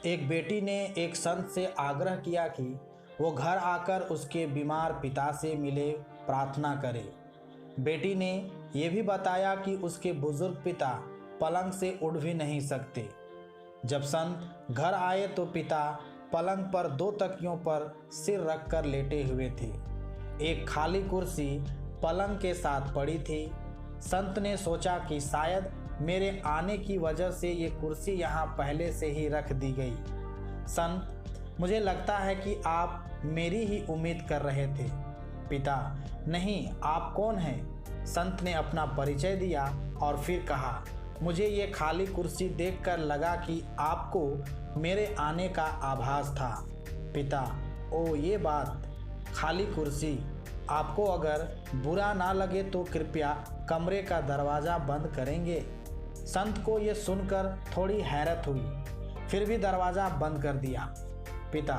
एक बेटी ने एक संत से आग्रह किया कि वो घर आकर उसके बीमार पिता से मिले, प्रार्थना करे। बेटी ने यह भी बताया कि उसके बुजुर्ग पिता पलंग से उठ भी नहीं सकते। जब संत घर आए तो पिता पलंग पर 2 तकियों पर सिर रखकर लेटे हुए थे। एक खाली कुर्सी पलंग के साथ पड़ी थी। संत ने सोचा कि शायद मेरे आने की वजह से ये कुर्सी यहाँ पहले से ही रख दी गई। संत, मुझे लगता है कि आप मेरी ही उम्मीद कर रहे थे। पिता, नहीं, आप कौन हैं? संत ने अपना परिचय दिया और फिर कहा, मुझे ये खाली कुर्सी देखकर लगा कि आपको मेरे आने का आभास था। पिता, ओ ये बात, खाली कुर्सी। आपको अगर बुरा ना लगे तो कृपया कमरे का दरवाज़ा बंद करेंगे। संत को ये सुनकर थोड़ी हैरत हुई, फिर भी दरवाज़ा बंद कर दिया। पिता,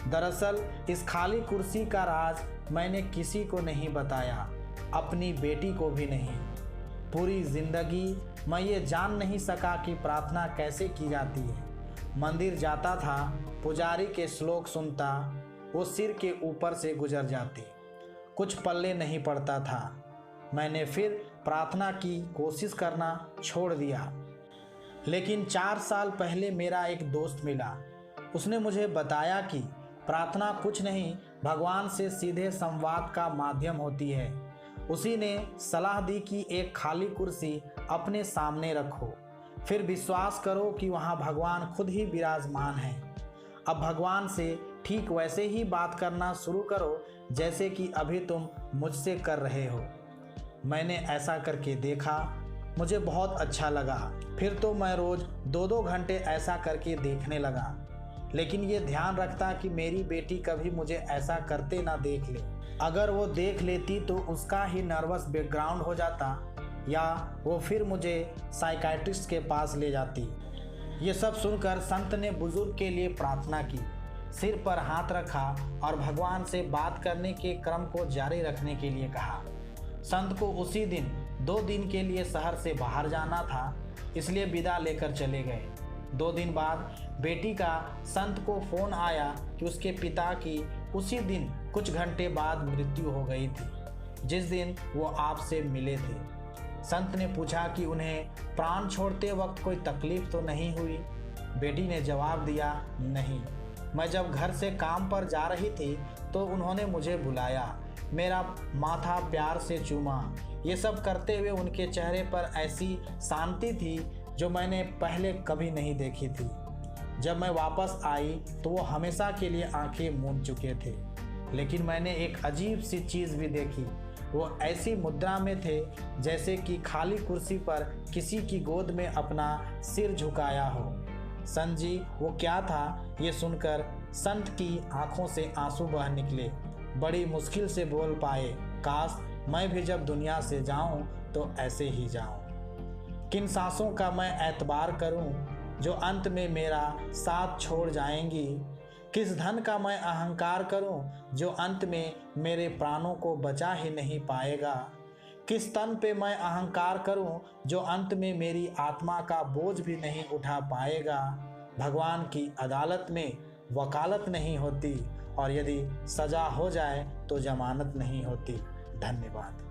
दरअसल इस खाली कुर्सी का राज मैंने किसी को नहीं बताया, अपनी बेटी को भी नहीं। पूरी ज़िंदगी मैं ये जान नहीं सका कि प्रार्थना कैसे की जाती है। मंदिर जाता था, पुजारी के श्लोक सुनता, वो सिर के ऊपर से गुजर जाते, कुछ पल्ले नहीं पड़ता था। मैंने फिर प्रार्थना की कोशिश करना छोड़ दिया। लेकिन 4 साल पहले मेरा एक दोस्त मिला। उसने मुझे बताया कि प्रार्थना कुछ नहीं, भगवान से सीधे संवाद का माध्यम होती है। उसी ने सलाह दी कि एक खाली कुर्सी अपने सामने रखो, फिर विश्वास करो कि वहाँ भगवान खुद ही विराजमान है। अब भगवान से ठीक वैसे ही बात करना शुरू करो जैसे कि अभी तुम मुझसे कर रहे हो। मैंने ऐसा करके देखा, मुझे बहुत अच्छा लगा। फिर तो मैं रोज़ 2-2 घंटे ऐसा करके देखने लगा। लेकिन ये ध्यान रखता कि मेरी बेटी कभी मुझे ऐसा करते ना देख ले। अगर वो देख लेती तो उसका ही नर्वस ब्रेकडाउन हो जाता या वो फिर मुझे साइकाइट्रिस्ट के पास ले जाती। ये सब सुनकर संत ने बुजुर्ग के लिए प्रार्थना की, सिर पर हाथ रखा और भगवान से बात करने के क्रम को जारी रखने के लिए कहा। संत को उसी दिन 2 दिन के लिए शहर से बाहर जाना था, इसलिए विदा लेकर चले गए। 2 दिन बाद बेटी का संत को फ़ोन आया कि उसके पिता की उसी दिन कुछ घंटे बाद मृत्यु हो गई थी, जिस दिन वो आपसे मिले थे। संत ने पूछा कि उन्हें प्राण छोड़ते वक्त कोई तकलीफ़ तो नहीं हुई? बेटी ने जवाब दिया, नहीं। मैं जब घर से काम पर जा रही थी तो उन्होंने मुझे बुलाया, मेरा माथा प्यार से चूमा। ये सब करते हुए उनके चेहरे पर ऐसी शांति थी जो मैंने पहले कभी नहीं देखी थी। जब मैं वापस आई तो वो हमेशा के लिए आंखें मूंद चुके थे। लेकिन मैंने एक अजीब सी चीज़ भी देखी। वो ऐसी मुद्रा में थे जैसे कि खाली कुर्सी पर किसी की गोद में अपना सिर झुकाया हो। संत जी, वो क्या था? ये सुनकर संत की आंखों से आंसू बह निकले। बड़ी मुश्किल से बोल पाए, काश मैं भी जब दुनिया से जाऊं तो ऐसे ही जाऊं। किन सांसों का मैं एतबार करूं जो अंत में मेरा साथ छोड़ जाएंगी? किस धन का मैं अहंकार करूं जो अंत में मेरे प्राणों को बचा ही नहीं पाएगा? किस तन पे मैं अहंकार करूं जो अंत में मेरी आत्मा का बोझ भी नहीं उठा पाएगा? भगवान की अदालत में वकालत नहीं होती और यदि सजा हो जाए तो जमानत नहीं होती। धन्यवाद।